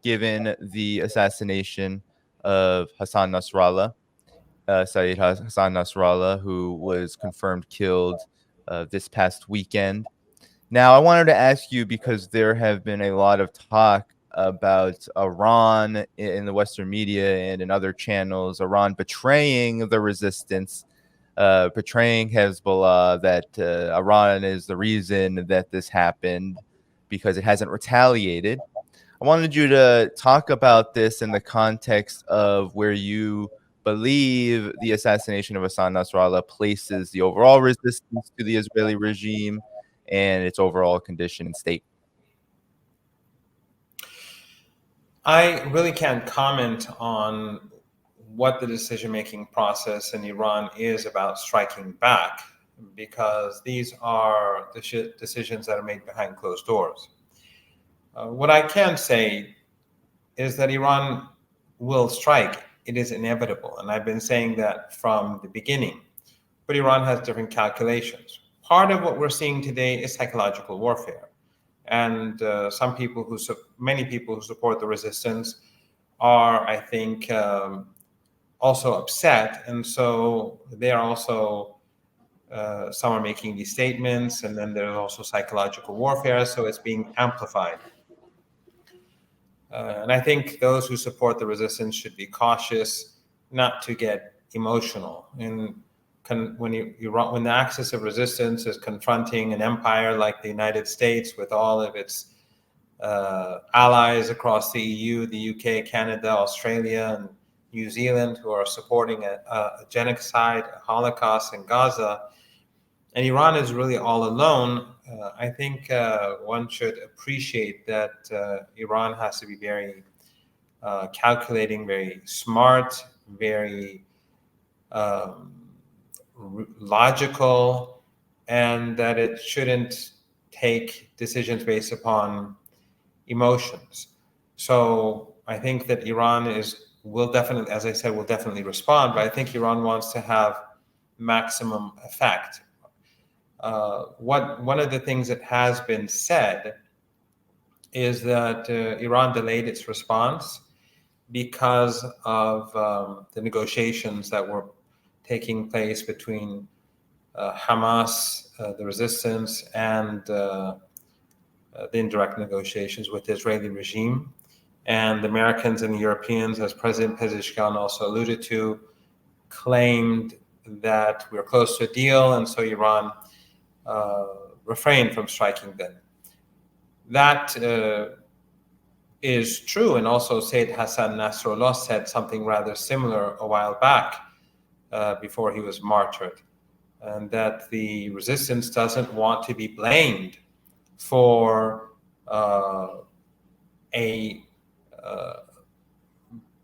given the assassination of Hassan Nasrallah, Seyed Hassan Nasrallah, who was confirmed killed this past weekend. Now, I wanted to ask you, because there have been a lot of talk about Iran in the Western media and in other channels, Iran betraying the resistance, betraying Hezbollah, that Iran is the reason that this happened because it hasn't retaliated. I wanted you to talk about this in the context of where you believe the assassination of Hassan Nasrallah places the overall resistance to the Israeli regime and its overall condition and state. I really can't comment on what the decision-making process in Iran is about striking back, because these are the decisions that are made behind closed doors. What I can say is that Iran will strike. It is inevitable, and I've been saying that from the beginning. But Iran has different calculations. Part of what we're seeing today is psychological warfare. And many people who support the resistance are, I think, also upset. And so they are also, some are making these statements, and then there's also psychological warfare, so it's being amplified. And I think those who support the resistance should be cautious not to get emotional. And when the axis of resistance is confronting an empire like the United States with all of its allies across the EU, the UK, Canada, Australia, and New Zealand, who are supporting a genocide, a Holocaust in Gaza, and Iran is really all alone, I think one should appreciate that Iran has to be very calculating, very smart, very logical, and that it shouldn't take decisions based upon emotions. So I think that Iran will definitely, as I said, will definitely respond, but I think Iran wants to have maximum effect. One of the things that has been said is that Iran delayed its response because of the negotiations that were taking place between Hamas, the resistance, and the indirect negotiations with the Israeli regime. And the Americans and the Europeans, as President Pezeshkian also alluded to, claimed that we were close to a deal, and so Iran refrained from striking them. That is true, and also Seyed Hassan Nasrallah said something rather similar a while back before he was martyred, and that the resistance doesn't want to be blamed for a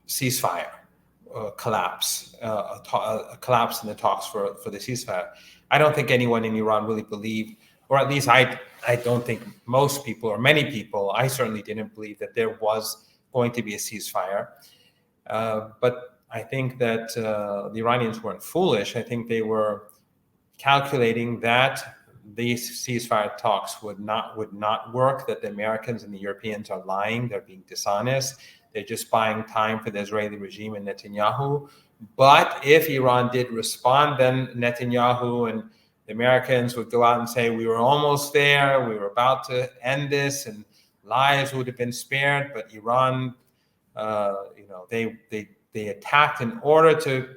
ceasefire collapse, a collapse in the talks for the ceasefire. I don't think anyone in Iran really believed, or at least I don't think most people, or many people, I certainly didn't believe that there was going to be a ceasefire. But I think that the Iranians weren't foolish. I think they were calculating that these ceasefire talks would not work, that the Americans and the Europeans are lying, they're being dishonest, they're just buying time for the Israeli regime and Netanyahu. But if Iran did respond, then Netanyahu and the Americans would go out and say, we were almost there, we were about to end this, and lives would have been spared. But Iran, they attacked in order to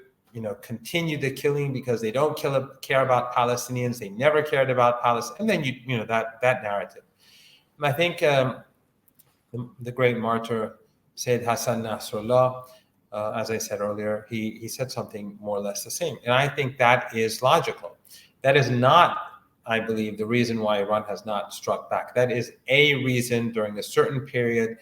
continue the killing, because they don't care about Palestinians. They never cared about Palestine. And then that narrative. And I think the great martyr Seyed Hassan Nasrallah, as I said earlier, he said something more or less the same. And I think that is logical. That is not, I believe, the reason why Iran has not struck back. That is a reason during a certain period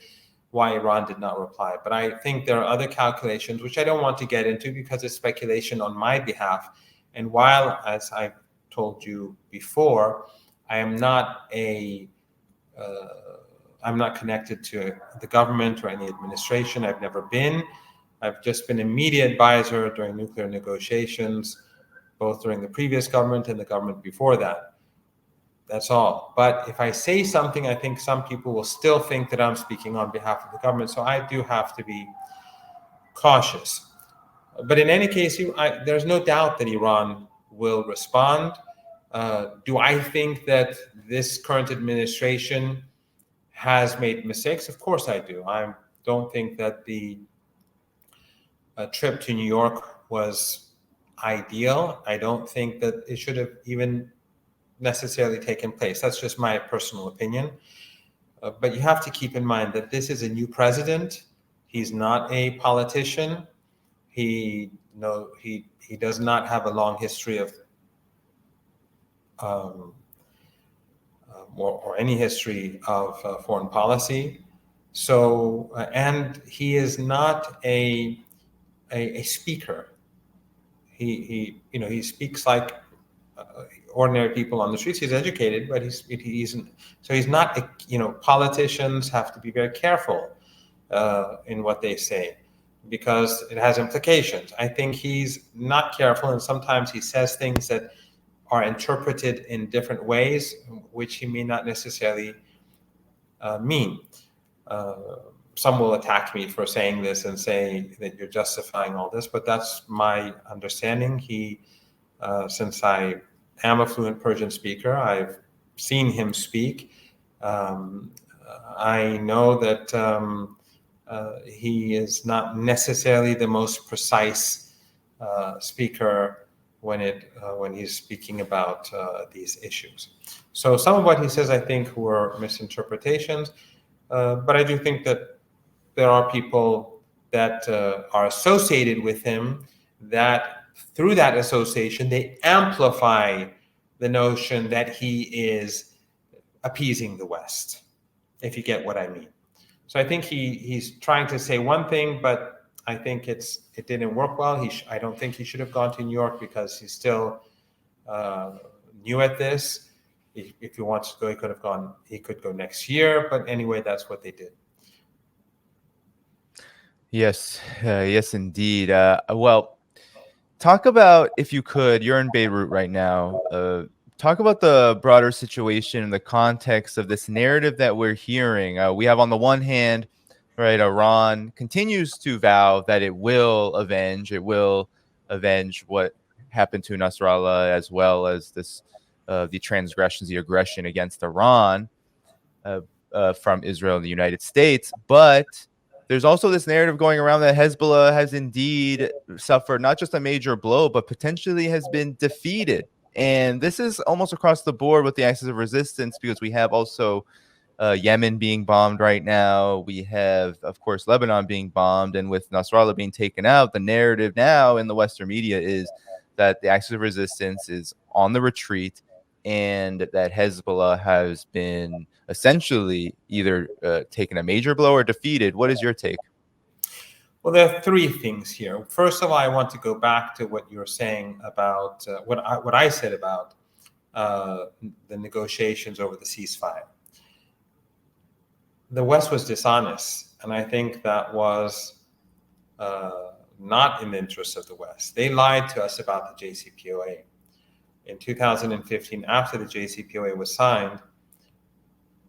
why Iran did not reply. But I think there are other calculations, which I don't want to get into because it's speculation on my behalf. And while, as I told you before, I'm not connected to the government or any administration. I've never been. I've just been a media advisor during nuclear negotiations, both during the previous government and the government before that. That's all. But if I say something, I think some people will still think that I'm speaking on behalf of the government. So I do have to be cautious. But in any case, there's no doubt that Iran will respond. Do I think that this current administration has made mistakes? Of course I do. I don't think that the trip to New York was ideal. I don't think that it should have even necessarily taken place. That's just my personal opinion. But you have to keep in mind that this is a new president. He's not a politician. He does not have a long history of or any history of foreign policy. So, and he is not a speaker. He speaks like ordinary people on the streets. He's educated, but he's not. Politicians have to be very careful in what they say, because it has implications. I think he's not careful, and sometimes he says things that are interpreted in different ways, which he may not necessarily mean. Some will attack me for saying this and say that you're justifying all this, but that's my understanding. Since I am a fluent Persian speaker, I've seen him speak. I know that he is not necessarily the most precise speaker when he's speaking about these issues. So some of what he says, I think, were misinterpretations, but I do think that there are people that are associated with him that through that association, they amplify the notion that he is appeasing the West, if you get what I mean. So I think he's trying to say one thing, but I think it didn't work well. I don't think he should have gone to New York, because he's still new at this. If he wants to go, he could have gone. He could go next year. But anyway, that's what they did. Yes, yes, indeed. Well, talk about, if you could, you're in Beirut right now. Talk about the broader situation in the context of this narrative that we're hearing. We have, on the one hand, right, Iran continues to vow that it will avenge what happened to Nasrallah, as well as the transgressions, the aggression against Iran from Israel and the United States. But there's also this narrative going around that Hezbollah has indeed suffered not just a major blow, but potentially has been defeated. And this is almost across the board with the axis of resistance, because we have also Yemen being bombed right now. We have, of course, Lebanon being bombed. And with Nasrallah being taken out, the narrative now in the Western media is that the axis of resistance is on the retreat, and that Hezbollah has been essentially either taken a major blow or defeated. What is your take? Well, there are three things here. First of all, I want to go back to what you were saying about what I said about the negotiations over the ceasefire. The West was dishonest, and I think that was not in the interest of the West. They lied to us about the JCPOA. In 2015, after the JCPOA was signed,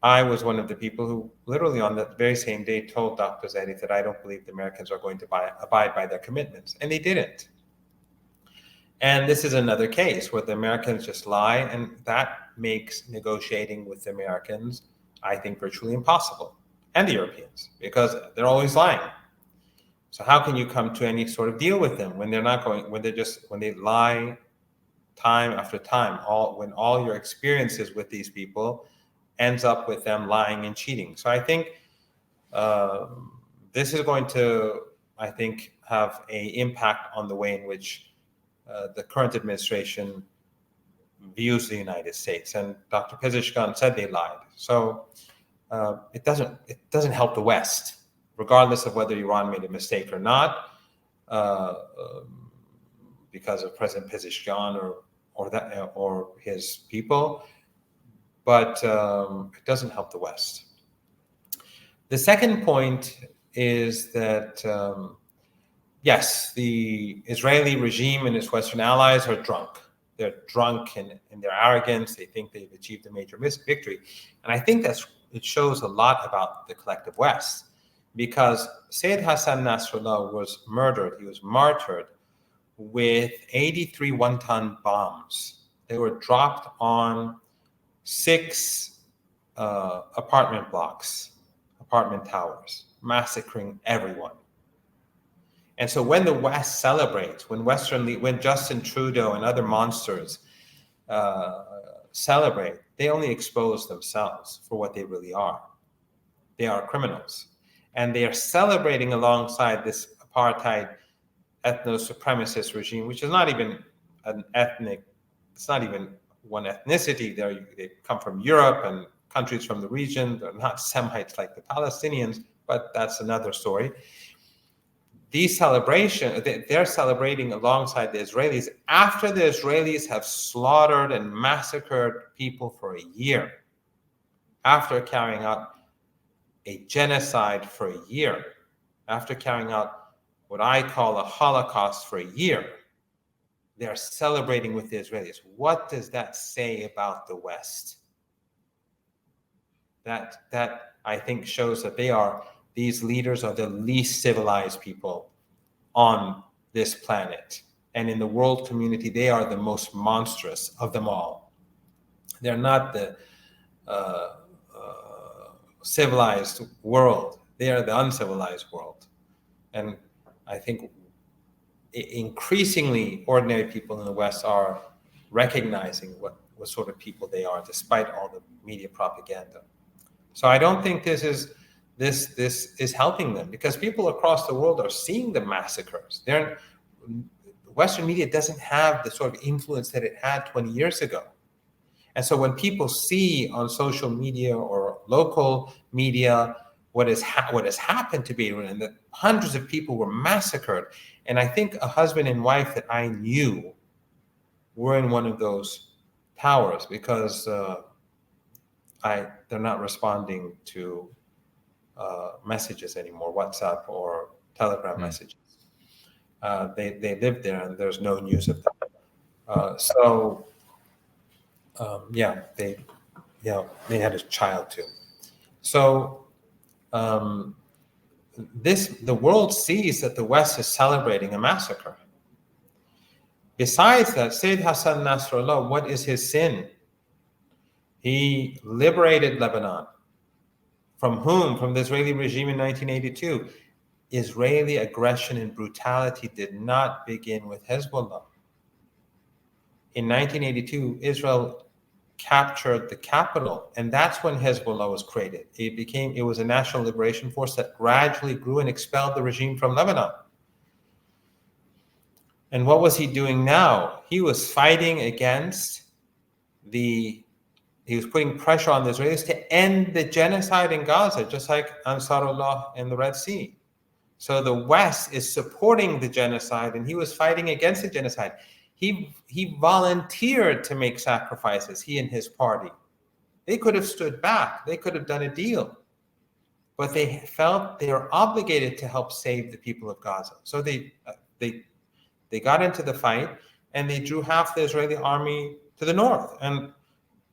I was one of the people who literally on that very same day told Dr. Zaidi that I don't believe the Americans are going to abide by their commitments, and they didn't. And this is another case where the Americans just lie, and that makes negotiating with the Americans, I think, virtually impossible, and the Europeans, because they're always lying. So how can you come to any sort of deal with them when they're not going, when they lie time after time, when all your experiences with these people ends up with them lying and cheating? So I think this is going to, I think, have an impact on the way in which the current administration views the United States. And Dr. Pezeshkian said they lied. So it doesn't help the West, regardless of whether Iran made a mistake or not, because of President Pezeshkian or his people. But it doesn't help the West. The second point is that, yes, the Israeli regime and its Western allies are drunk. they're drunk in their arrogance. They think they've achieved a major victory. And I think it shows a lot about the collective West, because Seyed Hassan Nasrallah was murdered. He was martyred with 83 one-ton bombs. They were dropped on 6 apartment blocks, apartment towers, massacring everyone. And so when the West celebrates, when Justin Trudeau and other monsters celebrate, they only expose themselves for what they really are. They are criminals. And they are celebrating alongside this apartheid ethno-supremacist regime, which is not even an ethnic, it's not even one ethnicity. They come from Europe and countries from the region. They're not Semites like the Palestinians, but that's another story. These celebrations, they're celebrating alongside the Israelis after the Israelis have slaughtered and massacred people for a year, after carrying out a genocide for a year, after carrying out what I call a Holocaust for a year. They're celebrating with the Israelis. What does that say about the West? That I think shows that these leaders are the least civilized people on this planet. And in the world community, they are the most monstrous of them all. They're not the civilized world. They are the uncivilized world. And I think increasingly ordinary people in the West are recognizing what sort of people they are, despite all the media propaganda. So I don't think this is helping them, because people across the world are seeing the massacres. Western media doesn't have the sort of influence that it had 20 years ago. And so when people see on social media or local media what has happened to Beirut, and that hundreds of people were massacred, and I think a husband and wife that I knew were in one of those towers, because they're not responding to messages anymore, WhatsApp or Telegram messages. They live there, and there's no news of them. They had a child too. So the world sees that the West is celebrating a massacre. Besides that, Seyed Hassan Nasrallah, what is his sin? He liberated Lebanon. From whom? From the Israeli regime in 1982. Israeli aggression and brutality did not begin with Hezbollah. In 1982, Israel captured the capital, and that's when Hezbollah was created. It was a national liberation force that gradually grew and expelled the regime from Lebanon. And what was he doing now? He was fighting against he was putting pressure on the Israelis to end the genocide in Gaza, just like Ansarullah in the Red Sea. So the West is supporting the genocide, and he was fighting against the genocide. He volunteered to make sacrifices, he and his party. They could have stood back. They could have done a deal. But they felt they were obligated to help save the people of Gaza. So they got into the fight, and they drew half the Israeli army to the north. And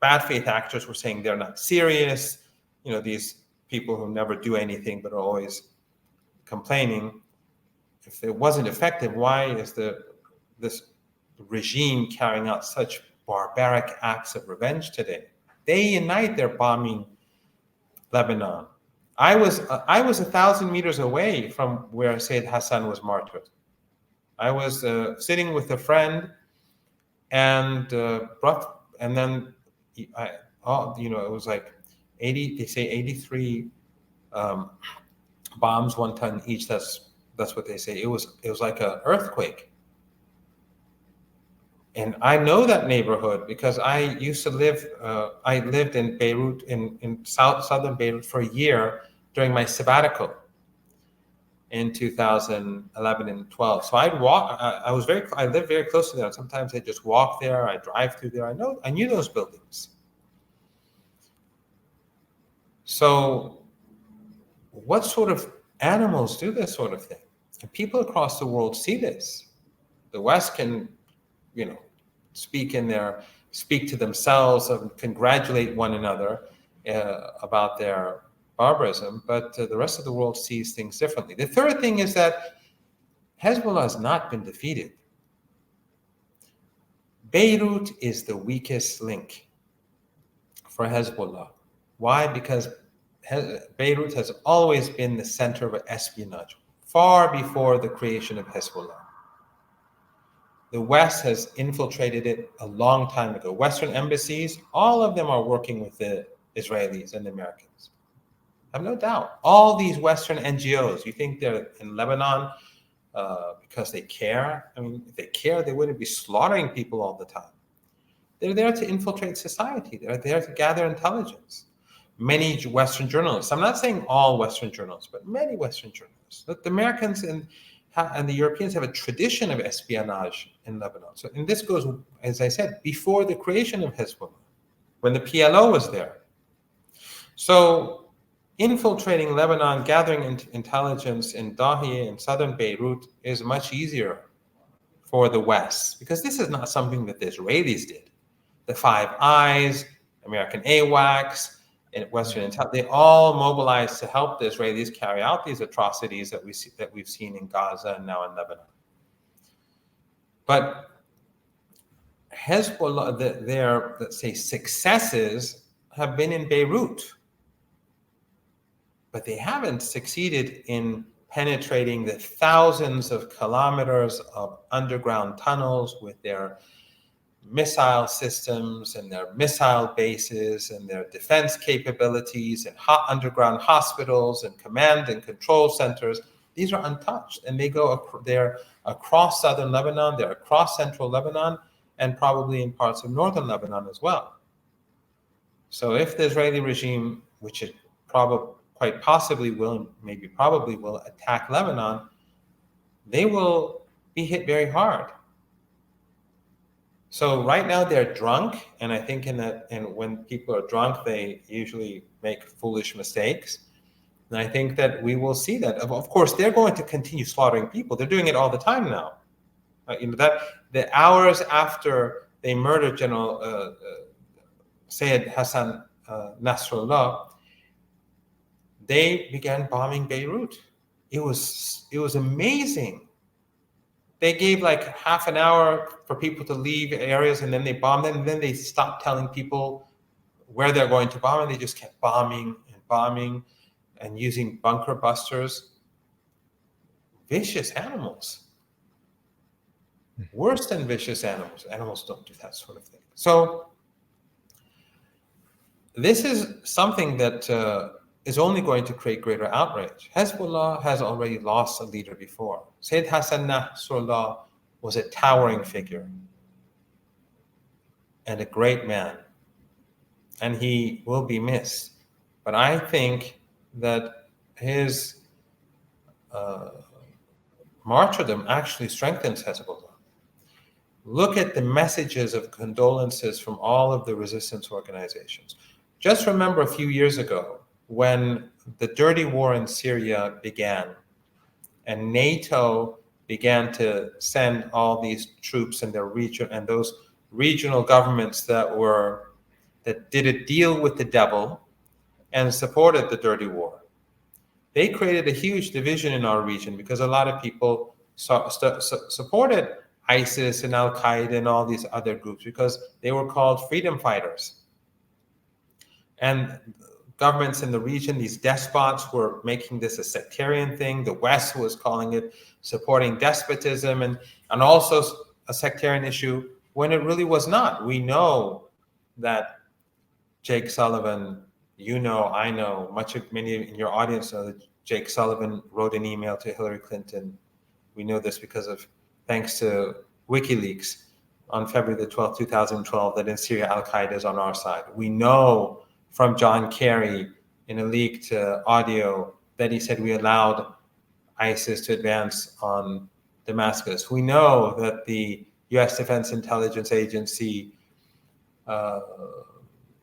bad faith actors were saying they're not serious. These people who never do anything but are always complaining. If it wasn't effective, why is this regime carrying out such barbaric acts of revenge today? Day and night they're bombing Lebanon. I was 1,000 meters away from where Seyed Hassan was martyred. I was sitting with a friend, and then it was like 80. They say 83 bombs, 1 ton each. That's what they say. It was like an earthquake. And I know that neighborhood because I used to live. I lived in Beirut, in southern Beirut, for a year during my sabbatical in 2011 and 12. So I'd walk. I lived very close to there. Sometimes I just walk there. I drive through there. I knew those buildings. So, what sort of animals do this sort of thing? And people across the world see this. The West can, speak to themselves and congratulate one another about their barbarism, but the rest of the world sees things differently. The third thing is that Hezbollah has not been defeated. Beirut is the weakest link for Hezbollah. Why? Because Beirut has always been the center of espionage, far before the creation of Hezbollah. The West has infiltrated it a long time ago. Western embassies, all of them are working with the Israelis and the Americans. I have no doubt. All these Western NGOs, you think they're in Lebanon because they care? I mean, if they care, they wouldn't be slaughtering people all the time. They're there to infiltrate society. They're there to gather intelligence. Many Western journalists, I'm not saying all Western journalists, but many Western journalists. The Americans and the Europeans have a tradition of espionage in Lebanon. So, and this goes, as I said, before the creation of Hezbollah, when the PLO was there. So infiltrating Lebanon, gathering intelligence in Dahieh in southern Beirut is much easier for the West, because this is not something that the Israelis did. The Five Eyes, American AWACS, and Western Intel, they all mobilized to help the Israelis carry out these atrocities that we've seen in Gaza and now in Lebanon. But Hezbollah, their, let's say, successes have been in Beirut, but they haven't succeeded in penetrating the thousands of kilometers of underground tunnels with their missile systems and their missile bases and their defense capabilities and underground hospitals and command and control centers. These are untouched, and they're across southern Lebanon, they're across central Lebanon, and probably in parts of northern Lebanon as well. So if the Israeli regime, which it quite possibly will, maybe probably will attack Lebanon, they will be hit very hard. So right now they're drunk, and I think and when people are drunk, they usually make foolish mistakes. And I think that we will see that. Of course, they're going to continue slaughtering people. They're doing it all the time now. That the hours after they murdered General Seyed Hassan Nasrallah, they began bombing Beirut. It was amazing. They gave like half an hour for people to leave areas, and then they bombed them, and then they stopped telling people where they're going to bomb, and they just kept bombing and using bunker busters. Vicious animals. Worse than vicious animals. Animals don't do that sort of thing. So this is something that is only going to create greater outrage. Hezbollah has already lost a leader before. Seyed Hassan Nasrallah was a towering figure and a great man, and he will be missed. But I think that his martyrdom actually strengthens Hezbollah. Look at the messages of condolences from all of the resistance organizations. Just remember a few years ago when the dirty war in Syria began and NATO began to send all these troops in their region, and those regional governments that did a deal with the devil and supported the dirty war. They created a huge division in our region because a lot of people supported ISIS and Al-Qaeda and all these other groups because they were called freedom fighters. And governments in the region, these despots, were making this a sectarian thing. The West was calling it supporting despotism and also a sectarian issue when it really was not. We know that Jake Sullivan, you know, I know, many in your audience know that Jake Sullivan wrote an email to Hillary Clinton. We know this thanks to WikiLeaks on February the 12th, 2012, that in Syria, Al-Qaeda is on our side. We know from John Kerry in a leaked audio that he said we allowed ISIS to advance on Damascus. We know that the U.S. Defense Intelligence Agency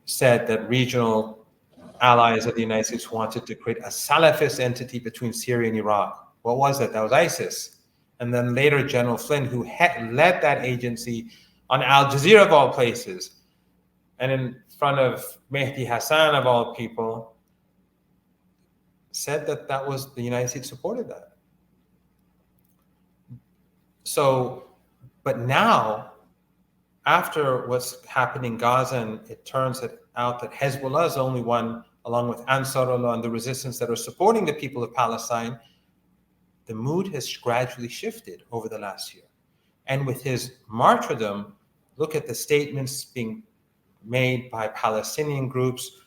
said that regional allies of the United States wanted to create a Salafist entity between Syria and Iraq. What was that? That was ISIS. And then later, General Flynn, who led that agency, on Al Jazeera of all places, and in front of Mehdi Hassan of all people, said that that was the United States supported that. So, but now, after what's happened in Gaza, and it turns out that Hezbollah is the only one, along with Nasrala and the resistance that are supporting the people of Palestine, the mood has gradually shifted over the last year. And with his martyrdom, look at the statements being made by Palestinian groups,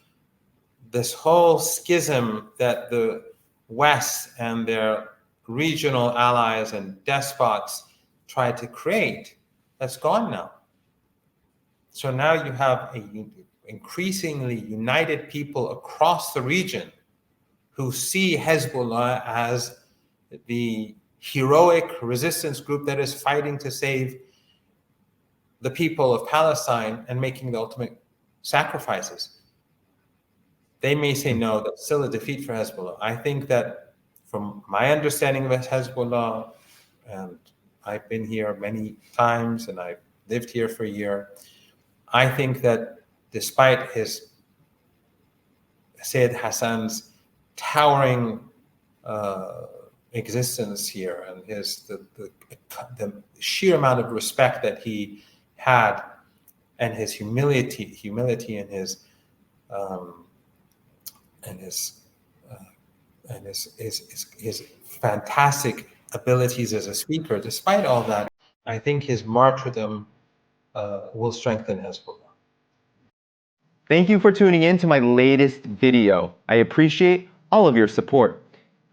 this whole schism that the West and their regional allies and despots tried to create, that's gone now. So now you have an increasingly united people across the region who see Hezbollah as the heroic resistance group that is fighting to save the people of Palestine and making the ultimate sacrifices. They may say, no, that's still a defeat for Hezbollah. I think that from my understanding of Hezbollah, and I've been here many times and I've lived here for a year, I think that despite his Seyed Hassan's towering existence here and the sheer amount of respect that he had, and his humility and his fantastic abilities as a speaker, despite all that, I think his martyrdom will strengthen Hezbollah. Thank you for tuning in to my latest video. I appreciate all of your support.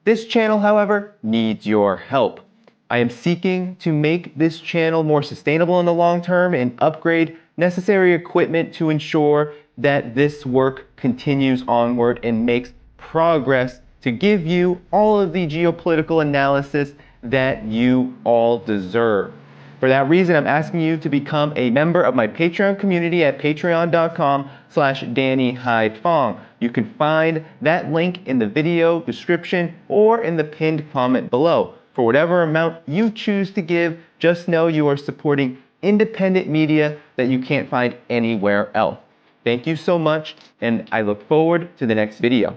This channel, however, needs your help. I am seeking to make this channel more sustainable in the long term and upgrade necessary equipment to ensure that this work continues onward and makes progress to give you all of the geopolitical analysis that you all deserve. For that reason, I'm asking you to become a member of my Patreon community at patreon.com/DannyDhaiphong. You can find that link in the video description or in the pinned comment below. For whatever amount you choose to give, just know you are supporting independent media that you can't find anywhere else. Thank you so much, and I look forward to the next video.